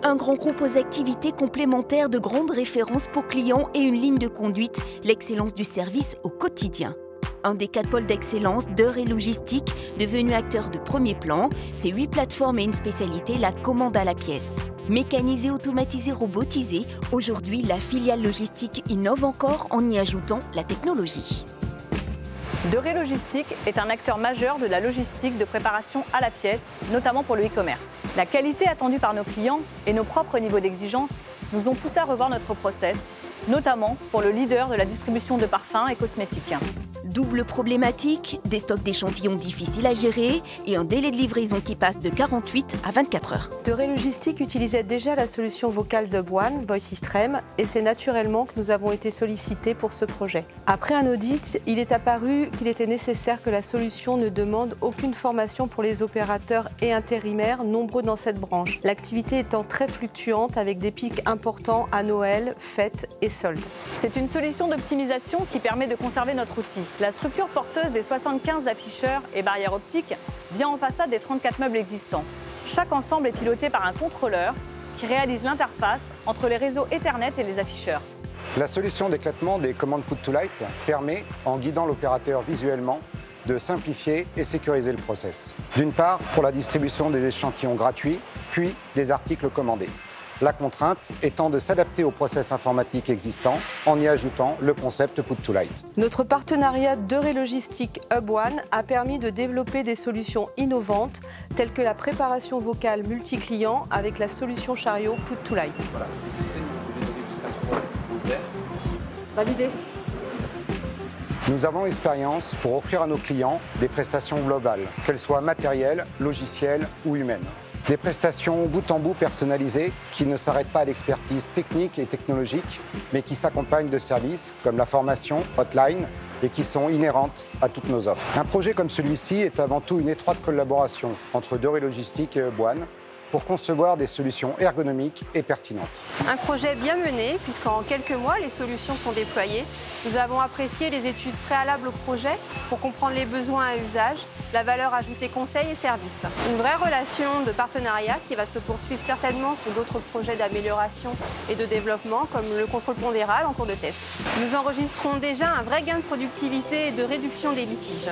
Un grand groupe aux activités complémentaires de grande référence pour clients et une ligne de conduite, l'excellence du service au quotidien. Un des 4 pôles d'excellence d'Heure et Logistique, devenu acteur de premier plan, ses 8 plateformes et une spécialité, la commande à la pièce. Mécanisée, automatisée, robotisée, aujourd'hui la filiale logistique innove encore en y ajoutant la technologie. D'Heure et Logistique est un acteur majeur de la logistique de préparation à la pièce, notamment pour le e-commerce. La qualité attendue par nos clients et nos propres niveaux d'exigence nous ont poussé à revoir notre process, notamment pour le leader de la distribution de parfums et cosmétiques. Double problématique, des stocks d'échantillons difficiles à gérer et un délai de livraison qui passe de 48 à 24 heures. D'Heure et Logistique utilisait déjà la solution vocale de Boine, VoiceStream, et c'est naturellement que nous avons été sollicités pour ce projet. Après un audit, il est apparu qu'il était nécessaire que la solution ne demande aucune formation pour les opérateurs et intérimaires, nombreux dans cette branche, l'activité étant très fluctuante avec des pics importants à Noël, fêtes et soldes. C'est une solution d'optimisation qui permet de conserver notre outil. La structure porteuse des 75 afficheurs et barrières optiques vient en façade des 34 meubles existants. Chaque ensemble est piloté par un contrôleur qui réalise l'interface entre les réseaux Ethernet et les afficheurs. La solution d'éclatement des commandes Put to Light permet, en guidant l'opérateur visuellement, de simplifier et sécuriser le process. D'une part, pour la distribution des échantillons gratuits, puis des articles commandés. La contrainte étant de s'adapter au process informatique existant en y ajoutant le concept Put to Light. Notre partenariat d'Heure et Logistique Hub One a permis de développer des solutions innovantes telles que la préparation vocale multi-client avec la solution chariot Put to Light. Validé. Nous avons l'expérience pour offrir à nos clients des prestations globales, qu'elles soient matérielles, logicielles ou humaines. Des prestations bout en bout personnalisées qui ne s'arrêtent pas à l'expertise technique et technologique, mais qui s'accompagnent de services comme la formation, hotline, et qui sont inhérentes à toutes nos offres. Un projet comme celui-ci est avant tout une étroite collaboration entre D'Heure et Logistique et Hub One pour concevoir des solutions ergonomiques et pertinentes. Un projet bien mené, puisqu'en quelques mois, les solutions sont déployées. Nous avons apprécié les études préalables au projet pour comprendre les besoins à usage, la valeur ajoutée conseil et services. Une vraie relation de partenariat qui va se poursuivre certainement sur d'autres projets d'amélioration et de développement, comme le contrôle pondéral en cours de test. Nous enregistrons déjà un vrai gain de productivité et de réduction des litiges.